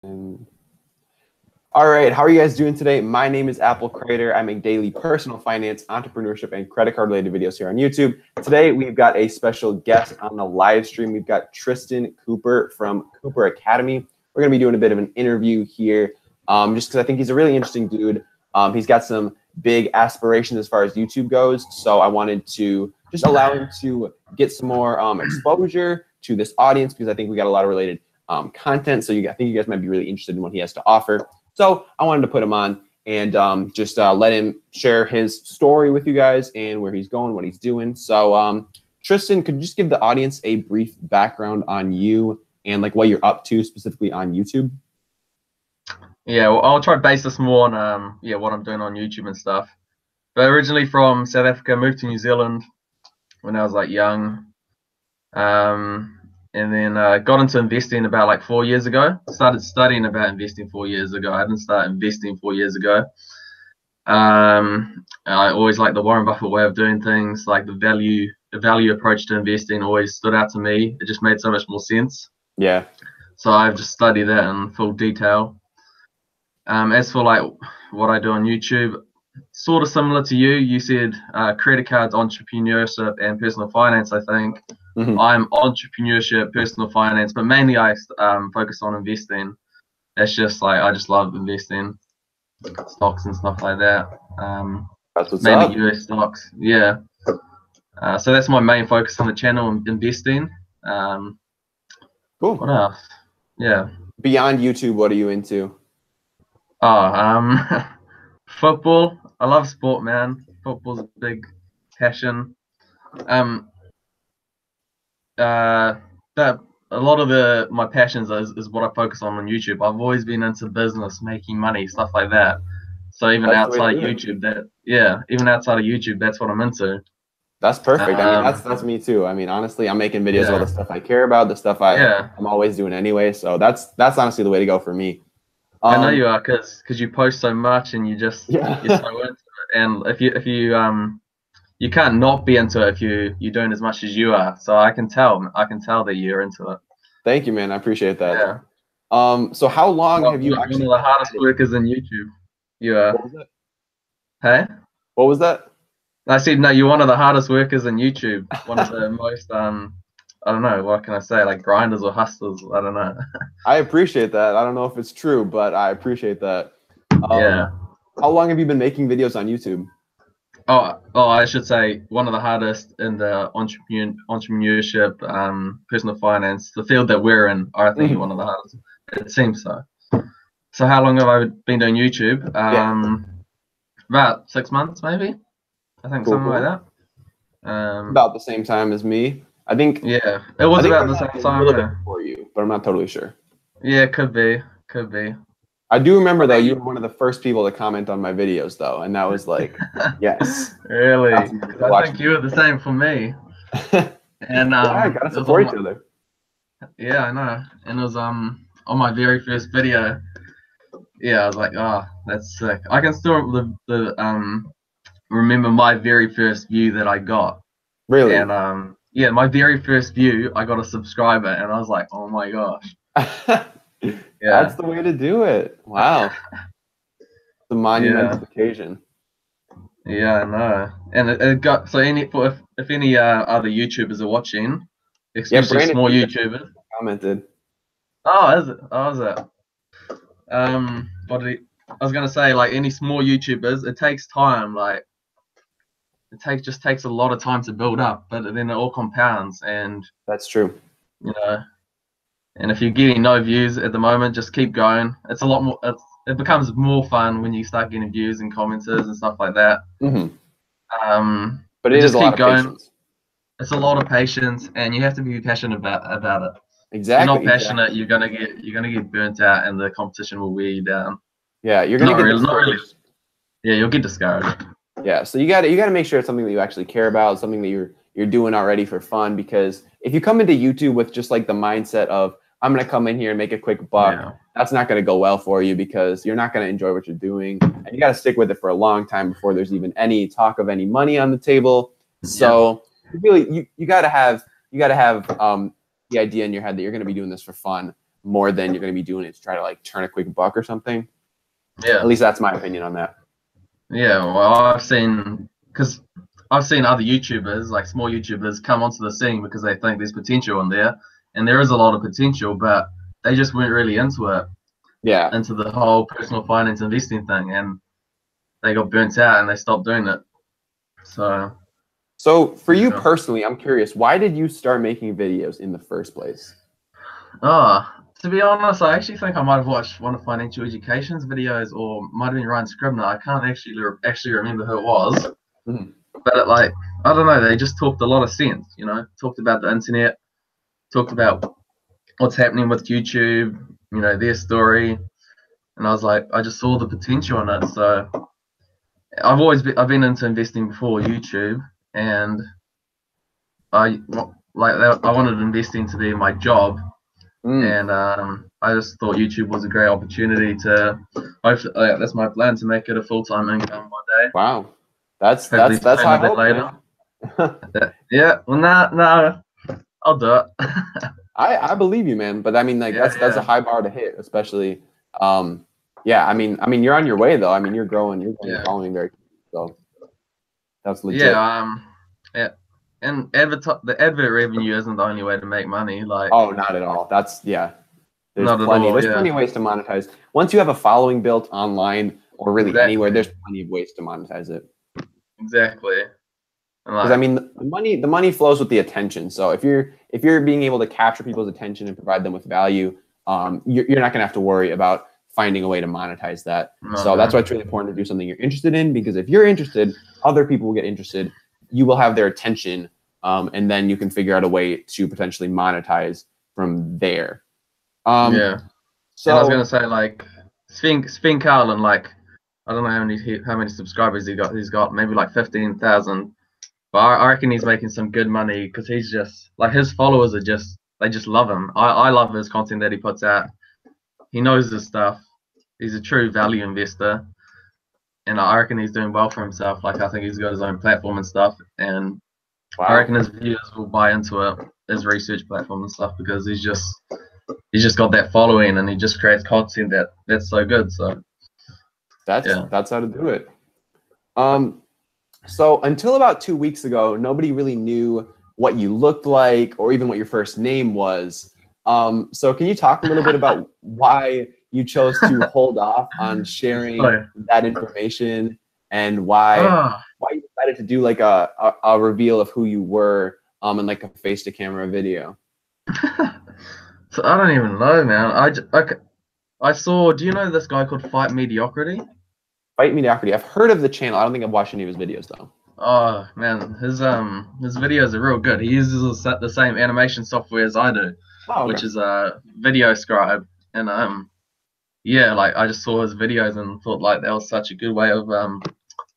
And all right, how are you guys doing today? My name is Apple Crater. I make daily personal finance, entrepreneurship, and credit card related videos here on YouTube. Today, we've got a special guest on the live stream. We've got Tristan Cooper from Cooper Academy. We're going to be doing a bit of an interview here just because I think he's a really interesting dude. He's got some big aspirations as far as YouTube goes. So I wanted to just allow him to get some more exposure to this audience because I think we got a lot of related content. So I think you guys might be really interested in what he has to offer. So I wanted to put him on and just let him share his story with you guys and where he's going, what he's doing. So Tristan, could you just give the audience a brief background on you and like what you're up to specifically on YouTube? Yeah, well, I'll try to base this more on what I'm doing on YouTube and stuff. But originally from South Africa, moved to New Zealand when I was like young. And then got into investing about like 4 years ago. Started studying about investing 4 years ago. I didn't start investing 4 years ago. I always liked the Warren Buffett way of doing things, like the value approach to investing always stood out to me. It just made so much more sense. Yeah. So I've just studied that in full detail. As for like what I do on YouTube, sort of similar to you. You said credit cards, entrepreneurship, and personal finance, I think. Mm-hmm. I'm entrepreneurship, personal finance, but mainly I focus on investing. That's just like I just love investing, stocks and stuff like that. That's what's mainly up. US stocks, yeah. So that's my main focus on the channel, investing. Cool. What else? Yeah. Beyond YouTube, what are you into? Football. I love sport, man. Football's a big passion. That a lot of my passions is what I focus on YouTube. I've always been into business, making money, stuff like that. So even outside of YouTube, that's what I'm into. That's perfect. I mean, that's me too. I mean, honestly, I'm making videos about the stuff I care about, the stuff I'm always doing anyway. So that's honestly the way to go for me. I know you are, because you post so much and you're so into it. And if you can't not be into it if you're doing as much as you are. So I can tell that you're into it. Thank you, man. I appreciate that. Yeah. So how long have you actually? One of the hardest workers in YouTube. You are. What was that? Hey? What was that? I said no. You're one of the hardest workers in YouTube. One of the most I don't know, what can I say, like grinders or hustlers. I don't know. I appreciate that. I don't know if it's true, but I appreciate that. Yeah. How long have you been making videos on YouTube? Oh, I should say one of the hardest in the entrepreneurship, personal finance, the field that we're in. I think one of the hardest. It seems so. So how long have I been doing YouTube? About 6 months, maybe. I think something like that. About the same time as me, I think. Yeah, it was about the same time for you, but I'm not totally sure. Yeah, could be. I do remember though, you were one of the first people to comment on my videos though, and that was like, yes. Really? I think you were the same for me. And yeah, gotta support each other. Yeah, I know. And it was on my very first video. Yeah, I was like, oh, that's sick. I can still remember my very first view that I got. Really? And yeah, my very first view, I got a subscriber, and I was like, oh my gosh. Yeah, that's the way to do it. Wow, the monumental occasion. Yeah, I know. And it got so if any other YouTubers are watching, especially small YouTubers, commented. Oh, is it? Oh, is it? I was gonna say, like any small YouTubers, it takes time. Like just takes a lot of time to build up, but then it all compounds. And that's true. You know. And if you're getting no views at the moment, just keep going. It's a lot more. It becomes more fun when you start getting views and commenters and stuff like that. But it is a lot of patience. It's a lot of patience, and you have to be passionate about it. Exactly. If you're not passionate, you're gonna get burnt out, and the competition will wear you down. Yeah, you're gonna not really. Yeah, you'll get discouraged. Yeah, so you gotta make sure it's something that you actually care about, something that you're doing already for fun. Because if you come into YouTube with just like the mindset of I'm going to come in here and make a quick buck, that's not going to go well for you because you're not going to enjoy what you're doing. And you got to stick with it for a long time before there's even any talk of any money on the table. So really, you got to have the idea in your head that you're going to be doing this for fun. more than you're going to be doing it to try to like turn a quick buck or something. Yeah. At least that's my opinion on that. Yeah, well, I've seen other YouTubers, like small YouTubers, come onto the scene because they think there's potential in there, and there is a lot of potential, but they just weren't really into it, Yeah. into the whole personal finance investing thing, and they got burnt out and they stopped doing it. So for you personally, I'm curious, why did you start making videos in the first place? To be honest, I actually think I might have watched one of Financial Education's videos, or might have been Ryan Scribner. I can't actually remember who it was. Mhm. But I don't know, they just talked a lot of sense, you know, talked about the internet, talked about what's happening with YouTube, you know, their story. And I was like, I just saw the potential in it. So I've been into investing before YouTube, and I wanted investing to be my job. And I just thought YouTube was a great opportunity to. That's my plan, to make it a full-time income one day. Wow, that's high hope, later. Yeah, well, no, I'll do it. I believe you, man. But I mean, like that's a high bar to hit, especially. Yeah, I mean, you're on your way though. I mean, you're growing your following very quickly, so that's legit. Yeah, and the advert revenue isn't the only way to make money. Like, oh, not at all. There's not plenty. All, there's plenty of ways to monetize. Once you have a following built online or really anywhere, there's plenty of ways to monetize it. Exactly. Because I mean, the money flows with the attention. So if you're being able to capture people's attention and provide them with value, you're not gonna have to worry about finding a way to monetize that. So that's why it's really important to do something you're interested in, because if you're interested, other people will get interested. You will have their attention, and then you can figure out a way to potentially monetize from there. So and I was gonna say, like, Sven Carlin, like, I don't know how many subscribers he got. He's got maybe like 15,000. But I reckon he's making some good money because he's just like, his followers they just love him. I love his content that he puts out. He knows his stuff. He's a true value investor, and I reckon he's doing well for himself. Like, I think he's got his own platform and stuff, and I reckon his viewers will buy into it, his research platform and stuff, because he's just got that following, and he just creates content that's so good. So that's how to do it. So until about 2 weeks ago, nobody really knew what you looked like or even what your first name was. So can you talk a little bit about why you chose to hold off on sharing that information, and why you decided to do like a reveal of who you were in like a face-to-camera video? So I don't even know, man. I saw. Do you know this guy called Fight Mediocrity? Fight Mediocrity. I've heard of the channel. I don't think I've watched any of his videos though. Oh man, his videos are real good. He uses the same animation software as I do, which is Video Scribe. And like, I just saw his videos and thought like that was such a good way of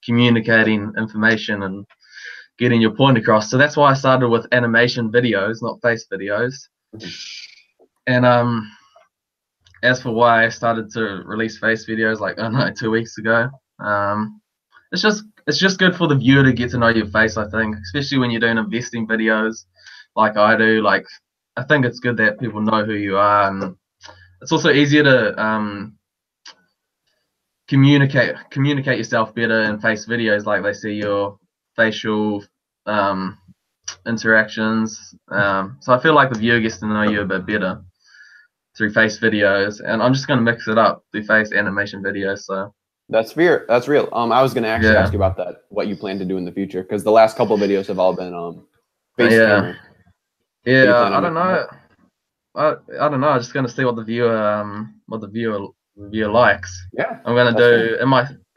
communicating information and getting your point across. So that's why I started with animation videos, not face videos. And as for why I started to release face videos, like, I don't know, 2 weeks ago, it's just good for the viewer to get to know your face, I think, especially when you're doing investing videos like I do. Like, I think it's good that people know who you are, and it's also easier to communicate yourself better in face videos. Like, they see your facial interactions. So I feel like the viewer gets to know you a bit better through face videos, and I'm just gonna mix it up through face animation videos. So that's real. I was gonna actually ask you about that, what you plan to do in the future, because the last couple of videos have all been face camera. I don't know. I don't know. I'm just gonna see what the viewer likes. Yeah. I'm gonna do in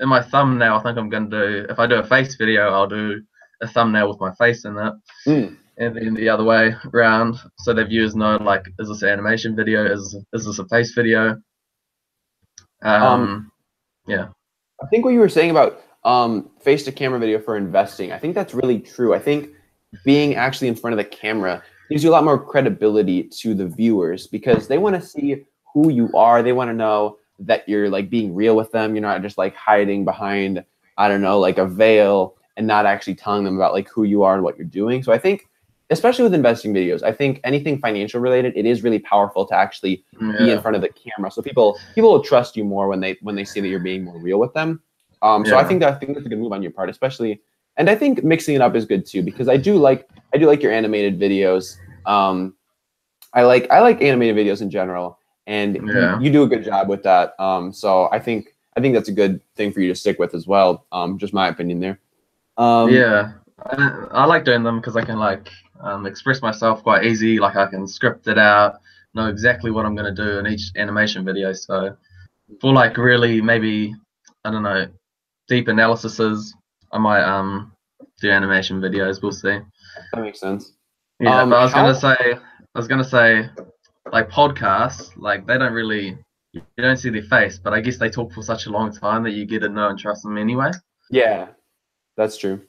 my thumbnail. I think I'm gonna do, if I do a face video, I'll do a thumbnail with my face in it. And then the other way around, so the viewers know, like, is this an animation video? Is this a face video? Yeah. I think what you were saying about face-to-camera video for investing, I think that's really true. I think being actually in front of the camera gives you a lot more credibility to the viewers, because they want to see who you are. They want to know that you're like being real with them. You're not just like hiding behind, I don't know, like a veil, and not actually telling them about like who you are and what you're doing. So I think especially with investing videos, I think anything financial related, it is really powerful to actually be in front of the camera. So people will trust you more when they see that you're being more real with them. So I think that's a good move on your part, especially. And I think mixing it up is good too, because I do like your animated videos. I like animated videos in general, and you do a good job with that. So I think that's a good thing for you to stick with as well. Just my opinion there. I like doing them because I can express myself quite easy. Like I can script it out, know exactly what I'm going to do in each animation video. So for like really maybe, I don't know, deep analyses, I might do animation videos. We'll see. That makes sense. Yeah, but I was gonna say like podcasts, like they don't really, you don't see their face, but I guess they talk for such a long time that you get to know and trust them anyway. Yeah, that's true.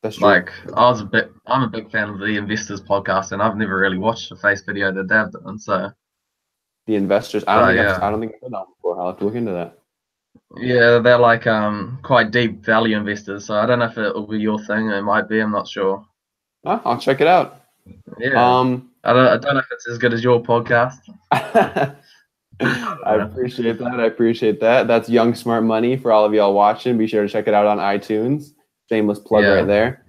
That's true. Like I'm a big fan of the Investors podcast, and I've never really watched a face video that they've done. So the Investors, I don't think I've heard that before. I'll have to look into that. Yeah, they're like quite deep value investors. So I don't know if it will be your thing. It might be. I'm not sure. I'll check it out. Yeah. I don't know if it's as good as your podcast. I appreciate that. I appreciate that. That's Young Smart Money for all of y'all watching. Be sure to check it out on iTunes. Shameless plug right there.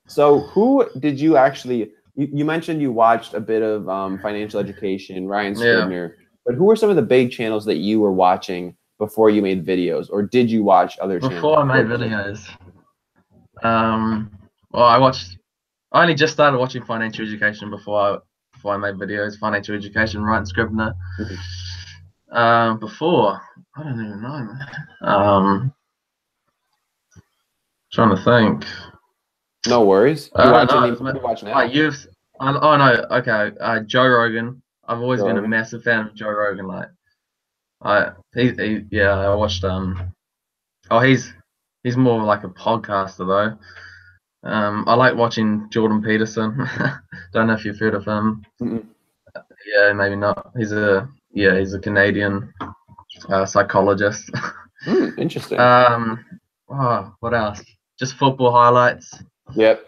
So who did you actually, you mentioned you watched a bit of Financial Education, Ryan Scribner, but who were some of the big channels that you were watching before you made videos, or did you watch other channels? Before I made videos, well, I only just started watching Financial Education before I made videos. Financial Education, Ryan Scribner. Before, I don't even know, man. Trying to think. No worries. You watch now? Oh no, okay. Joe Rogan. I've always been a massive fan of Joe Rogan. Like, I watched. He's more like a podcaster though. I like watching Jordan Peterson. Don't know if you've heard of him. Yeah, maybe not. He's a Canadian psychologist. Interesting. What else? Just football highlights. Yep.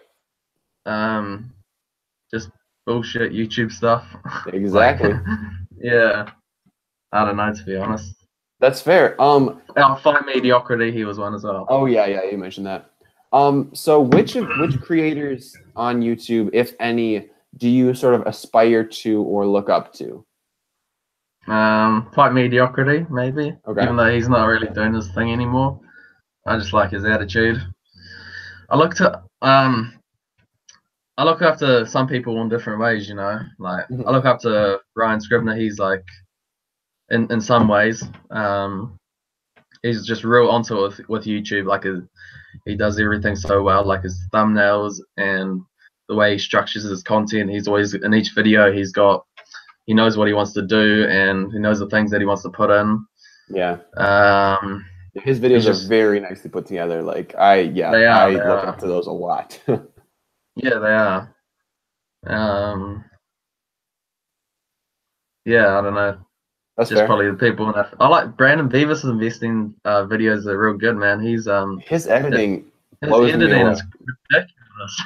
Just bullshit YouTube stuff. Exactly. Yeah. I don't know, to be honest. That's fair. Fight Mediocrity, he was one as well. Oh yeah, you mentioned that. So which creators on YouTube, if any, do you sort of aspire to or look up to? Fight Mediocrity, maybe. Okay. Even though he's not really doing his thing anymore. I just like his attitude. I look up to some people in different ways, you know. Like I look up to Ryan Scribner. He's like, in some ways, he's just real onto it with YouTube. Like he does everything so well, like his thumbnails and the way he structures his content. He's always in each video. He knows what he wants to do, and he knows the things that he wants to put in. Yeah. His videos are very nicely put together. Like I look up to those a lot. Yeah, they are. Yeah, I don't know. That's just fair. Probably the people. I like Brandon Beavis' investing videos. Are real good, man. He's his editing blows me away. Is ridiculous.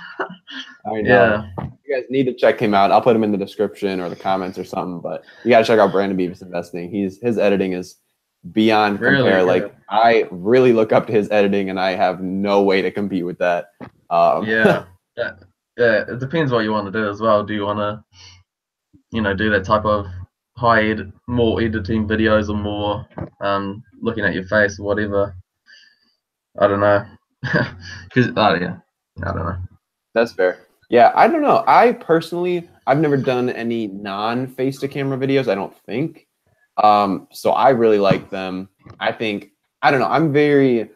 I know. Yeah. You guys need to check him out. I'll put him in the description or the comments or something. But you gotta check out Brandon Beavis Investing. His editing is beyond compare. Like I really look up to his editing, and I have no way to compete with that. Yeah. It depends what you want to do as well. Do you want to, do that type of more editing videos, or more looking at your face or whatever? I don't know. I don't know. That's fair. Yeah, I don't know. I've never done any non-face to camera videos, I don't think. So I really like them. I don't know. I'm very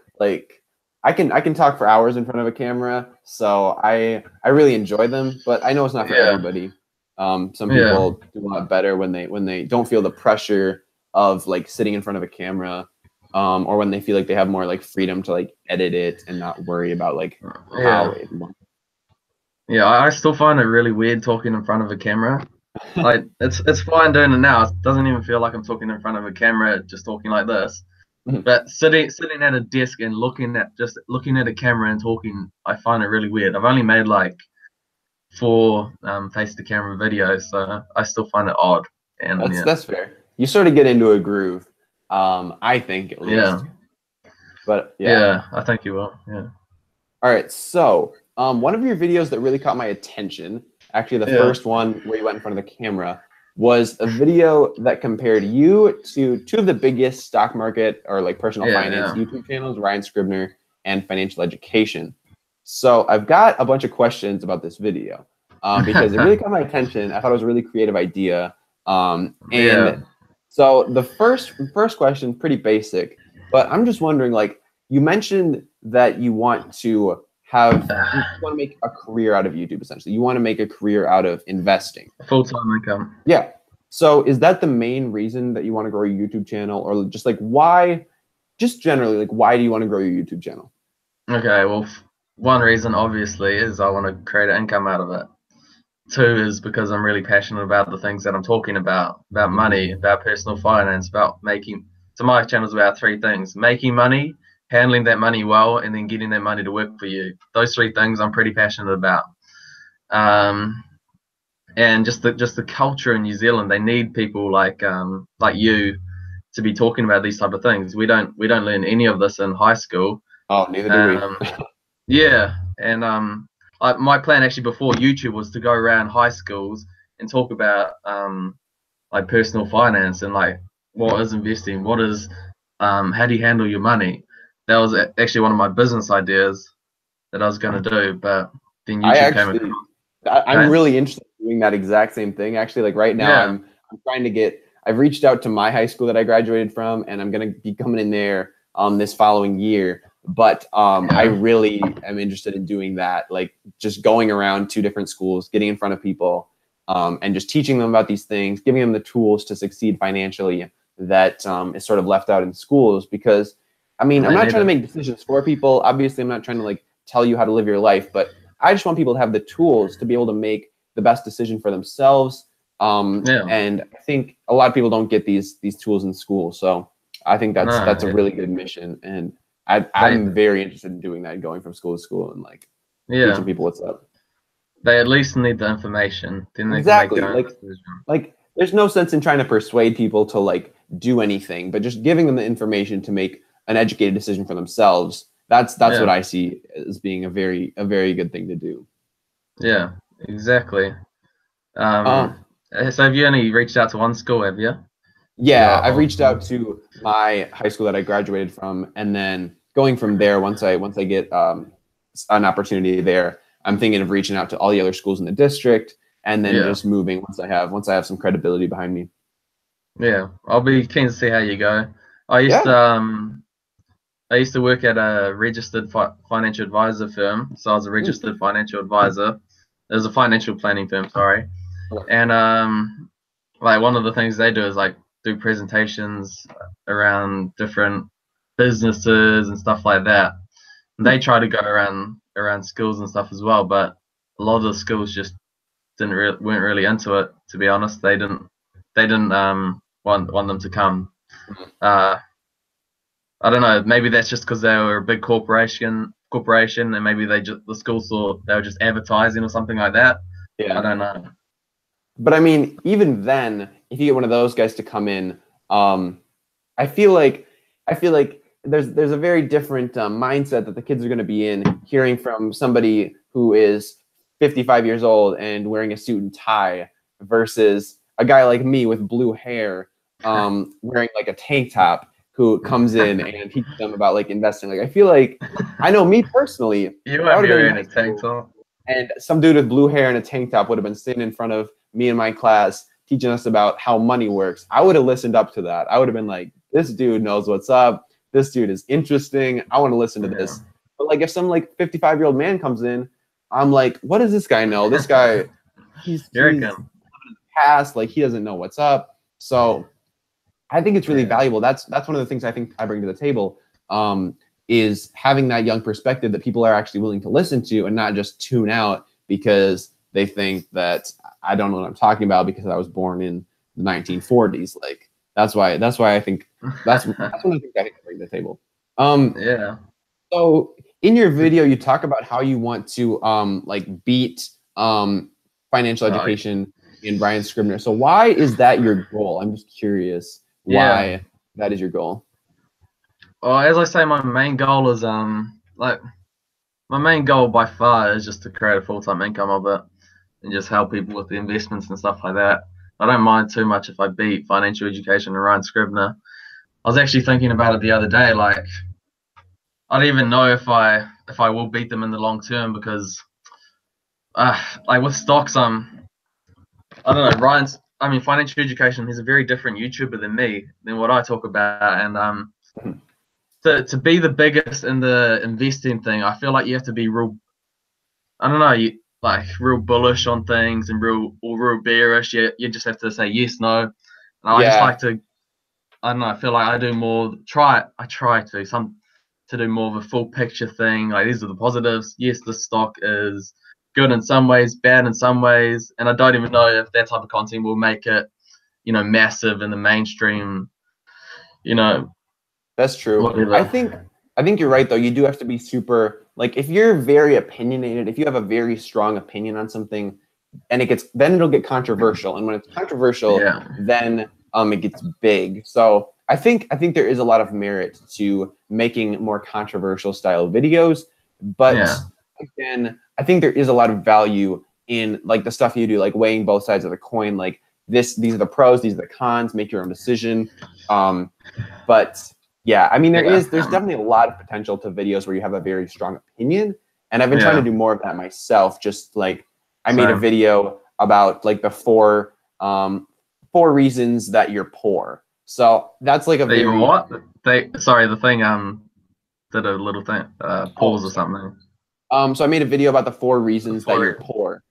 I can talk for hours in front of a camera, so I really enjoy them, but I know it's not for everybody. Some people do a lot better when they don't feel the pressure of sitting in front of a camera, or when they feel like they have more freedom to edit it and not worry about how it looks. Yeah, I still find it really weird talking in front of a camera. It's fine doing it now. It doesn't even feel like I'm talking in front of a camera, just talking like this. But sitting at a desk and looking at a camera and talking, I find it really weird. I've only made like 4 face to camera videos, so I still find it odd. And That's fair. You sort of get into a groove, I think at least. But yeah, I think you will. Yeah. All right. So one of your videos that really caught my attention, actually the first one where you went in front of the camera, was a video that compared you to 2 of the biggest stock market or like personal finance YouTube channels, Ryan Scribner and Financial Education. So I've got a bunch of questions about this video because it really caught my attention. I thought it was a really creative idea. So the first question, pretty basic, but I'm just wondering, like, you mentioned that you want to make a career out of YouTube, essentially. You want to make a career out of investing. Full-time income. Yeah. So is that the main reason that you want to grow your YouTube channel, or just like why, just generally, like why do you want to grow your YouTube channel? Okay, well, one reason obviously is I want to create an income out of it. 2 is because I'm really passionate about the things that I'm talking about money, about personal finance, about making. So my channel's about 3 things: making money, handling that money well, and then getting that money to work for you. Those 3 things I'm pretty passionate about. And just the culture in New Zealand, they need people like you to be talking about these type of things. We don't learn any of this in high school. Oh, neither do we. Yeah, and my plan actually before YouTube was to go around high schools and talk about like personal finance and like what is investing, what is how do you handle your money. That was actually one of my business ideas that I was going to do, but then YouTube came across. I'm really interested in doing that exact same thing. Actually, like right now, I'm trying to get. I've reached out to my high school that I graduated from, and I'm going to be coming in there this following year. But I really am interested in doing that, like just going around to different schools, getting in front of people, and just teaching them about these things, giving them the tools to succeed financially that is sort of left out in schools. Because, I mean, I'm not trying to make decisions for people. Obviously, I'm not trying to like tell you how to live your life, but I just want people to have the tools to be able to make the best decision for themselves. And I think a lot of people don't get these tools in school. So I think that's a really good mission. And I'm very interested in doing that, going from school to school and like teaching people what's up. They at least need the information. Then they exactly. Can make their own decision. Like there's no sense in trying to persuade people to like do anything, but just giving them the information to make an educated decision for themselves. That's what I see as being a very good thing to do. Yeah, exactly. So have you only reached out to one school, have you? Yeah, I've reached out to my high school that I graduated from, and then going from there, once I get an opportunity there, I'm thinking of reaching out to all the other schools in the district, and then just moving once I have some credibility behind me. Yeah, I'll be keen to see how you go. I used to work at a registered financial advisor firm, so I was a registered financial advisor. It was a financial planning firm, sorry. And like one of the things they do is like do presentations around different businesses and stuff like that. And they try to go around schools and stuff as well, but a lot of the schools just weren't really into it. To be honest, they didn't want them to come. I don't know. Maybe that's just because they were a big corporation, and maybe the schools thought they were just advertising or something like that. Yeah, I don't know. But I mean, even then, if you get one of those guys to come in, I feel like there's a very different mindset that the kids are going to be in, hearing from somebody who is 55 years old and wearing a suit and tie versus a guy like me with blue hair, wearing like a tank top, who comes in and teaches them about like investing. Like I feel like, I know me personally, you would be wearing a tank top, and some dude with blue hair and a tank top would have been sitting in front of me and my class teaching us about how money works. I would have listened up to that. I would have been like, this dude knows what's up. This dude is interesting. I want to listen to this. But like if some like 55-year-old man comes in, I'm like, what does this guy know? This guy, he's living in the past. Like he doesn't know what's up. So I think it's really valuable. That's one of the things I think I bring to the table, is having that young perspective that people are actually willing to listen to and not just tune out because they think that I don't know what I'm talking about because I was born in the 1940s. Like That's why I think that's what I think I bring to the table. Yeah. So in your video, you talk about how you want to like beat financial Right. education in Brian Scribner. So why is that your goal? I'm just curious Yeah. why that is your goal. Well, as I say, my main goal is like my main goal by far is just to create a full-time income of it and just help people with the investments and stuff like that. I don't mind too much if I beat financial education and Ryan Scribner. I was actually thinking about it the other day, like I don't even know if I will beat them in the long term because like with stocks, I don't know, I mean financial education, he's a very different YouTuber than me, than what I talk about, and to be the biggest in the investing thing, I feel like you have to be real, I don't know, like real bullish on things and real bearish. You just have to say yes, no. And I just Yeah, like to, I don't know, I feel like I do more, I try to do more of a full picture thing. Like these are the positives. Yes, this stock is good in some ways, bad in some ways. And I don't even know if that type of content will make it, massive in the mainstream, you know, that's true. whatever. I think you're right though. You do have to be super like if you're very opinionated, if you have a very strong opinion on something and then it'll get controversial. And when it's controversial, Yeah. then it gets big. So I think there is a lot of merit to making more controversial style videos, but Yeah. again, I think there is a lot of value in like the stuff you do, like weighing both sides of the coin, like these are the pros, these are the cons, make your own decision. But yeah, I mean, Yeah. there's definitely a lot of potential to videos where you have a very strong opinion. And I've been trying to Yeah. do more of that myself. Just like I made a Same. video about like the four reasons that you're poor. So that's like a They very what? Sorry, the thing did a little thing oh pause or sorry. something. So I made a video about the 4 reasons that you're Before poor.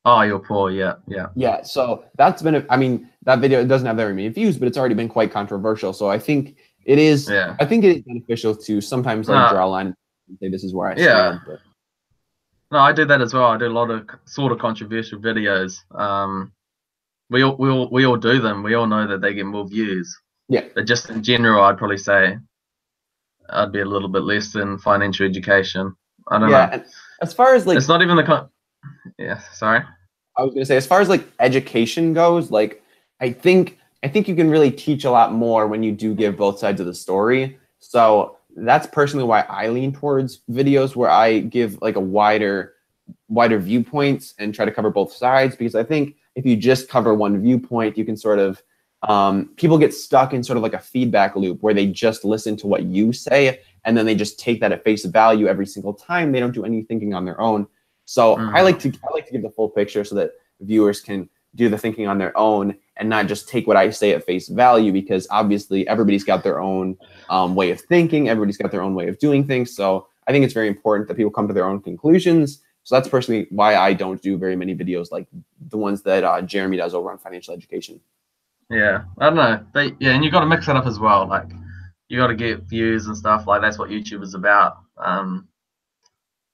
Oh, you're poor. Yeah. Yeah. Yeah, so that's been I mean, that video it doesn't have very many views, but it's already been quite controversial. So I think it is Yeah. beneficial to sometimes like No. draw a line and say this is where I Yeah. stand. But No, I do that as well. I do a lot of sort of controversial videos. We all do them. We all know that they get more views. yeah. But just in general, I'd probably say I'd be a little bit less than financial education. I don't Yeah, know. and as far as like It's not even the yeah. Sorry. I was gonna say, as far as like education goes, like I think you can really teach a lot more when you do give both sides of the story. So that's personally why I lean towards videos where I give like a wider viewpoints and try to cover both sides, because I think if you just cover one viewpoint, you can sort of people get stuck in sort of like a feedback loop where they just listen to what you say and then they just take that at face value every single time. They don't do any thinking on their own. So I like to give the full picture so that viewers can do the thinking on their own and not just take what I say at face value, because obviously everybody's got their own way of thinking. Everybody's got their own way of doing things. So I think it's very important that people come to their own conclusions. So that's personally why I don't do very many videos like the ones that Jeremy does over on financial education. Yeah, I don't know. Yeah, and you got to mix it up as well. Like, you got to get views and stuff. Like, that's what YouTube is about.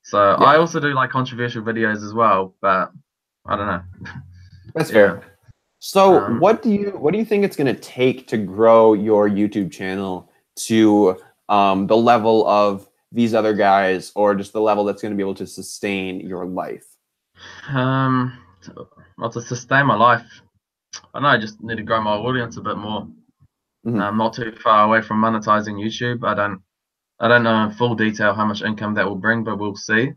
So I Yeah, also do like controversial videos as well, but I don't know. that's Yeah. fair. So Um, what do you think it's going to take to grow your YouTube channel to the level of these other guys, or just the level that's going to be able to sustain your life? um, well, to sustain my life, I know I just need to grow my audience a bit more. Mhm. I'm not too far away from monetizing YouTube. I don't know in full detail how much income that will bring, but we'll see.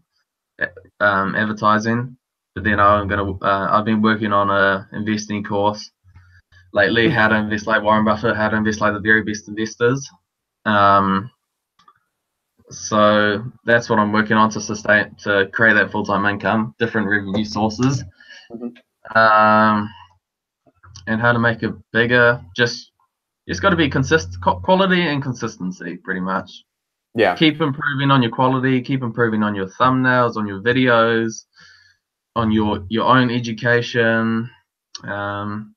Advertising. But then I've been working on a investing course lately, how to invest like Warren Buffett, how to invest like the very best investors. Um, so that's what I'm working on to create that full-time income, different revenue sources, Mhm. and how to make it bigger. Just got to be quality and consistency, pretty much. Yeah. Keep improving on your quality, keep improving on your thumbnails, on your videos, on your own education. And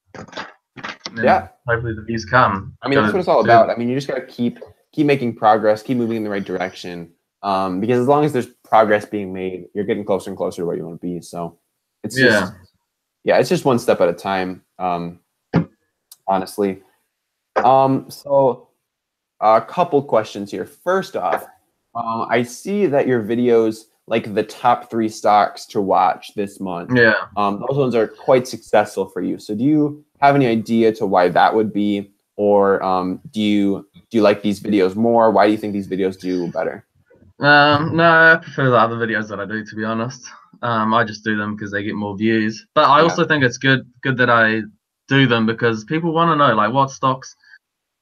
Yeah. hopefully the views come. I mean, that's what Gotta it's all do. about. I mean, you just got to keep making progress, keep moving in the right direction. Because as long as there's progress being made, you're getting closer and closer to where you want to be. So it's Yeah. just, yeah, it's just one step at a time. Honestly. So a couple questions here. First off, I see that your videos, like the top 3 stocks to watch this month, Yeah. those ones are quite successful for you. So do you have any idea to why that would be, or do you like these videos more? Why do you think these videos do better? No, I prefer the other videos that I do, to be honest. I just do them because they get more views. But I Yeah. also think it's good that I do them because people want to know like what stocks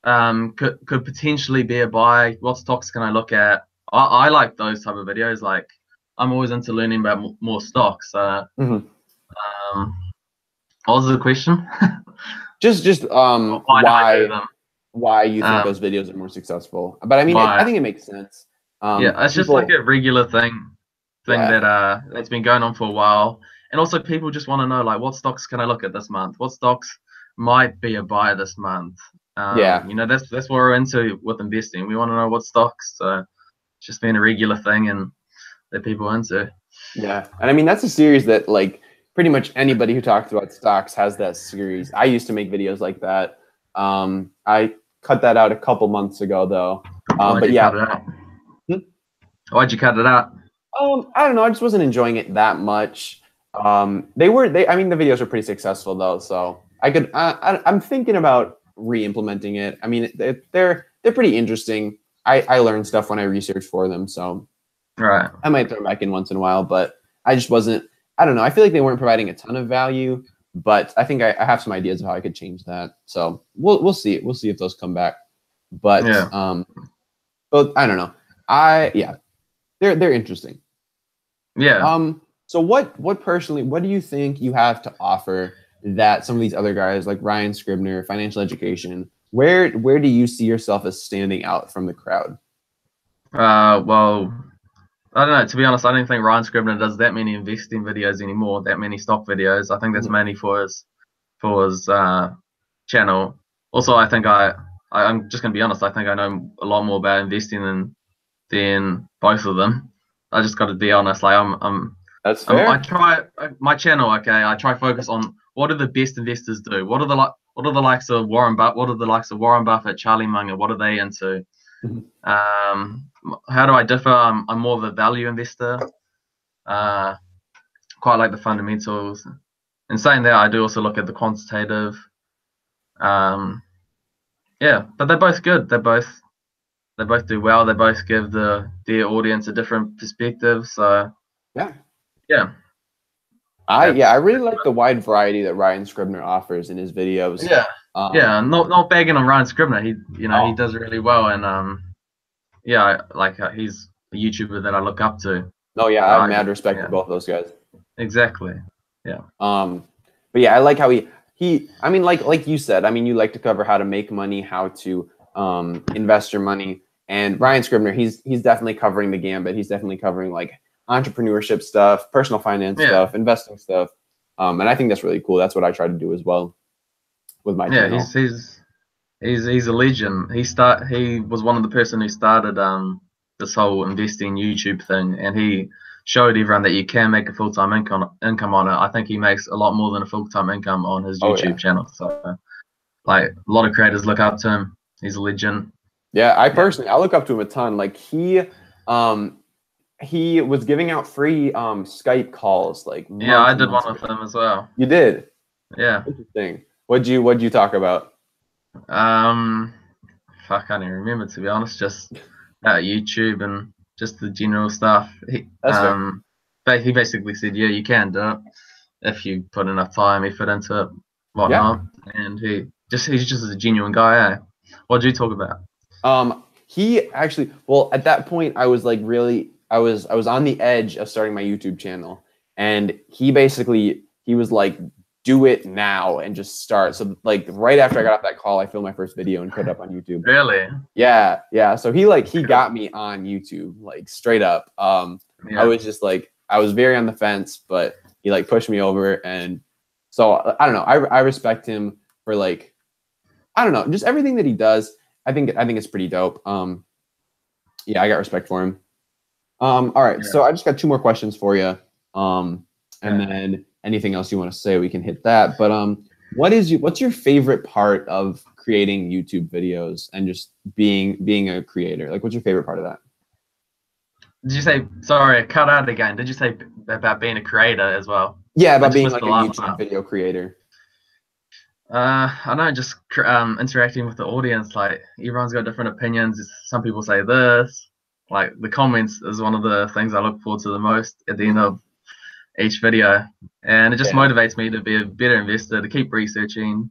could potentially be a buy. What stocks can I look at? I like those type of videos. Like I'm always into learning about more stocks. Mhm. What was the question? Just Why do I do them? why you think Um, those videos are more successful. But I mean, I why? think it makes sense. Yeah, it's just like People, a regular thing yeah, that's been going on for a while. And also people just want to know like what stocks can I look at this month? What stocks might be a buy this month? yeah, That's what we're into with investing. We want to know what stocks. So it's just been a regular thing and that people are into. yeah. And I mean, that's a series that like pretty much anybody who talks about stocks has that series. I used to make videos like that. I cut that out a couple months ago though. Why'd But you yeah, cut it out? Hmm? Why'd you cut it out? I don't know. I just wasn't enjoying it that much. I mean, the videos were pretty successful though, so I'm thinking about re-implementing it. I mean, they're pretty interesting. I learned stuff when I researched for them, so Right. I might throw them back in once in a while. But I just wasn't. I don't know. I feel like they weren't providing a ton of value, but I think I have some ideas of how I could change that. So we'll see. We'll see if those come back. But Yeah. but I don't know. Yeah, they're interesting. Yeah. So what personally, what do you think you have to offer that some of these other guys like Ryan Scribner, financial education, where do you see yourself as standing out from the crowd? Well, I don't know. To be honest, I don't think Ryan Scribner does that many investing videos anymore. That many stock videos. I think that's Mhm. mainly for his channel. Also, I'm just gonna be honest. I think I know a lot more about investing than both of them. I just got to be honest. Like That's I fair. try my channel. Okay, I try focus on what do the best investors do. What are the likes of Warren Buffett? What are the likes of Warren Buffett, Charlie Munger? What are they into? Mhm. How do I differ? I'm more of a value investor. Uh, quite like the fundamentals. In saying that, I do also look at the quantitative. Um, yeah, but they're both good. They both do well. They both give their audience a different perspective. So Yeah. yeah, I that's really like the wide variety that Ryan Scribner offers in his videos. yeah, Um, yeah. Not bagging on Ryan Scribner. He oh, does really well, and yeah, he's a YouTuber that I look up to. no, yeah, I have I mad respect for yeah, both those guys. exactly. Yeah, Um, but yeah, I like how I mean, like you said, I mean, you like to cover how to make money, how to invest your money. And Ryan Scribner, he's definitely covering the gambit. He's definitely covering like entrepreneurship stuff, personal finance yeah, stuff, investing stuff. And I think that's really cool. That's what I try to do as well with my yeah. channel. He's a legend. He was one of the person who started this whole investing YouTube thing, and he showed everyone that you can make a full time income on it. I think he makes a lot more than a full time income on his Oh yeah. YouTube channel. So like a lot of creators look up to him. He's a legend. Yeah, Yeah, I look up to him a ton. Like um he was giving out free Skype calls like yeah. months I and did months one with ago. him as well. You did. Yeah. Interesting. What'd you talk about? Um, I can't even remember to be honest. Just YouTube and just the general stuff. That's fair. But he basically said, yeah, you can do it if you put enough time, effort into it, Yeah. whatnot. And he's just a genuine guy. Eh? What did you talk about? He actually, well, at that point, I was like really, I was on the edge of starting my YouTube channel, and he was like, do it now and just start. So like right after I got off that call, I filmed my first video and put it up on YouTube. Really? Yeah, yeah. So he got me on YouTube like straight up. I Yeah. was just like I was very on the fence, but he like pushed me over, and so I don't know. I respect him for like I don't know, just everything that he does. I think it's pretty dope. Yeah, I got respect for him. All right, Yeah. so I just got 2 more questions for you. And Okay. then anything else you want to say, we can hit that. But what's your favorite part of creating YouTube videos and just being a creator? Like, what's your favorite part of that? Did you say, sorry, I cut out again. Did you say about being a creator as well? Yeah, I about just being missed like a the last YouTube part. video creator. I don't know, just interacting with the audience. Like, everyone's got different opinions. Some people say this. Like, the comments is one of the things I look forward to the most at the end of each video, and it just Yeah. motivates me to be a better investor, to keep researching.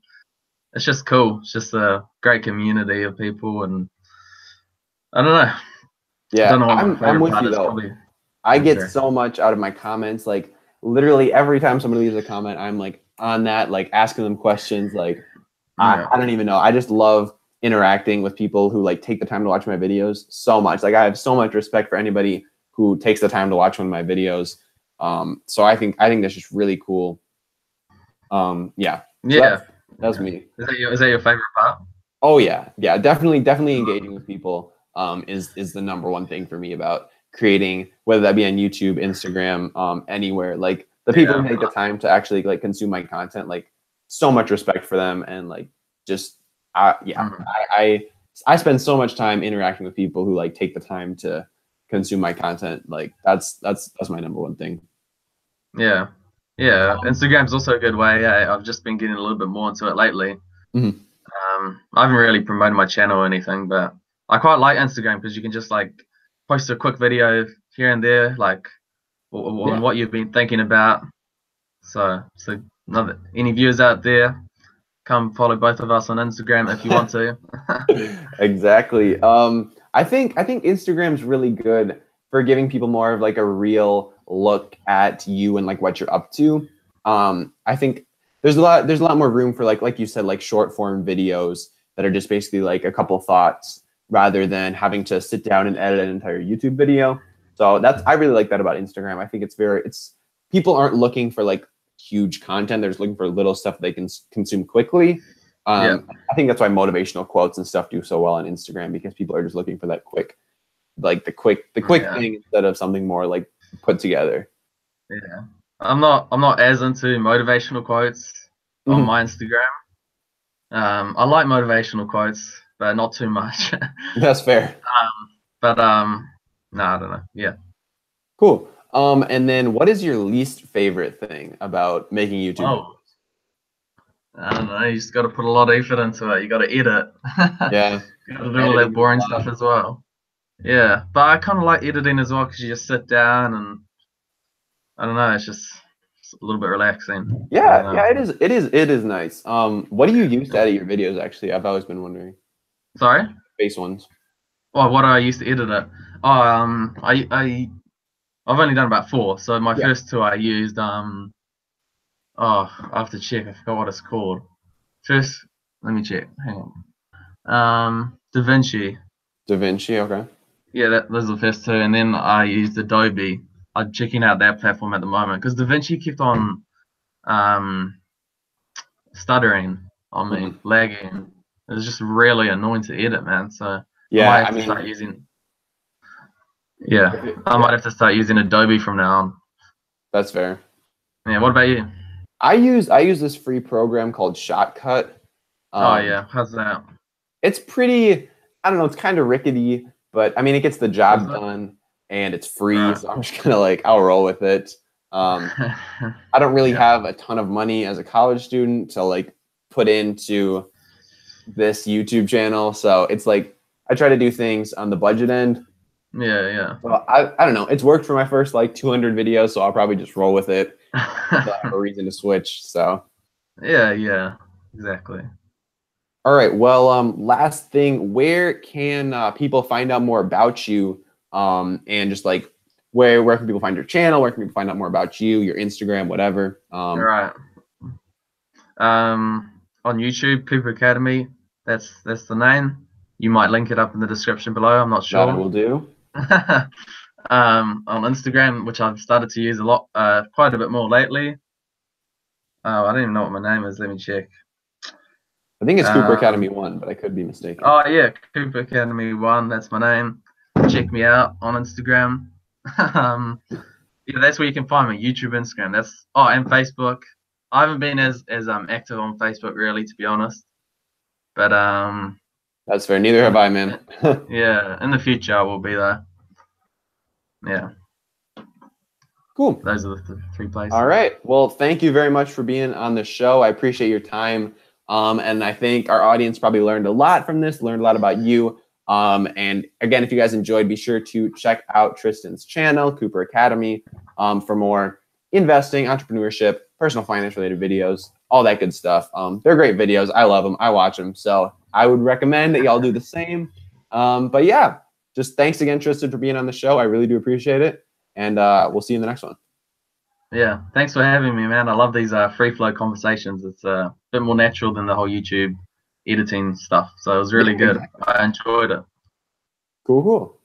It's just cool. It's just a great community of people, and I don't know. Yeah, I don't know what my I'm favorite with part you is. though. Probably. I get Sure. so much out of my comments. Like literally every time somebody leaves a comment, I'm like on that, like asking them questions. Like Yeah. I don't even know. I just love interacting with people who like take the time to watch my videos so much. Like I have so much respect for anybody who takes the time to watch one of my videos. So I think that's just really cool. Yeah. So Yeah. that's me. Is that your favorite part? Oh yeah, yeah, definitely engaging with people is the number one thing for me about creating, whether that be on YouTube, Instagram, anywhere. Like the people who take the time to actually like consume my content, like so much respect for them, and like just yeah, I spend so much time interacting with people who like take the time to consume my content. Like that's my number one thing. Yeah. Yeah. Instagram's also a good way. Yeah, I've just been getting a little bit more into it lately. Mhm. I haven't really promoted my channel or anything, but I quite like Instagram because you can just like post a quick video here and there, like on what you've been thinking about. So any viewers out there, come follow both of us on Instagram if you want to. Exactly. I think Instagram's really good for giving people more of like a real look at you and like what you're up to. I think there's a lot more room for like you said, like short form videos that are just basically like a couple thoughts rather than having to sit down and edit an entire YouTube video. So I really like that about Instagram. I think it's people aren't looking for like huge content. They're just looking for little stuff they can consume quickly. Yeah. I think that's why motivational quotes and stuff do so well on Instagram, because people are just looking for that quick, like the quick thing instead of something more like put together. Yeah. I'm not as into motivational quotes on my Instagram. I like motivational quotes, but not too much. That's fair. No, I don't know. Yeah. Cool. And then what is your least favorite thing about making YouTube videos? I don't know. You just got to put a lot of effort into it. You got to edit. Yeah. You got to do all that boring stuff as well. Yeah, but I kind of like editing as well because you just sit down and I don't know. It's just a little bit relaxing. Yeah, yeah, it is nice. What do you use to edit your videos? Actually, I've always been wondering. Sorry. Face ones. Well, what do I used to edit it? I've only done about 4. So my first 2 I used I have to check. I forgot what it's called. First, let me check. Hang on. DaVinci. DaVinci, okay. Yeah, those are the first 2, and then I used Adobe. I'm checking out that platform at the moment because DaVinci kept on stuttering on me, lagging. It was just really annoying to edit, man. So yeah, I might have to start using. Yeah, I might have to start using Adobe from now on. That's fair. Yeah, what about you? I use this free program called Shotcut. Oh yeah, how's that? It's pretty. I don't know. It's kind of rickety, but I mean, it gets the job done, and it's free. So I'm just gonna like I'll roll with it. I don't really have a ton of money as a college student to like put into this YouTube channel, so it's like I try to do things on the budget end. Yeah. Well, I don't know. It's worked for my first like 200 videos, so I'll probably just roll with it. I don't have a reason to switch. So. Yeah, exactly. All right. Well, last thing, where can people find out more about you? And just like where can people find your channel? Where can people find out more about you, your Instagram, whatever? All right. On YouTube, Cooper Academy. That's the name. You might link it up in the description below. I'm not sure. That I will do. On Instagram, which I've started to use a lot, quite a bit more lately. I don't even know what my name is. Let me check. I think it's Cooper Academy 1, but I could be mistaken. Oh yeah, Cooper Academy 1. That's my name. Check me out on Instagram. Yeah, that's where you can find me. YouTube, Instagram. And Facebook. I haven't been as active on Facebook really, to be honest. But That's fair. Neither have I, man. yeah, in the future I will be there. Yeah. Cool. Those are the three places. All right. Well, thank you very much for being on the show. I appreciate your time. And I think our audience probably learned a lot from this, learned a lot about you. And again, if you guys enjoyed, be sure to check out Tristan's channel, Cooper Academy, for more investing, entrepreneurship, personal finance related videos, all that good stuff. They're great videos. I love them. I watch them. So I would recommend that y'all do the same. But yeah, just thanks again, Tristan, for being on the show. I really do appreciate it. And we'll see you in the next one. Yeah, thanks for having me, man. I love these free flow conversations. It's a bit more natural than the whole YouTube editing stuff. So it was really good. Exactly. I enjoyed it. Cool.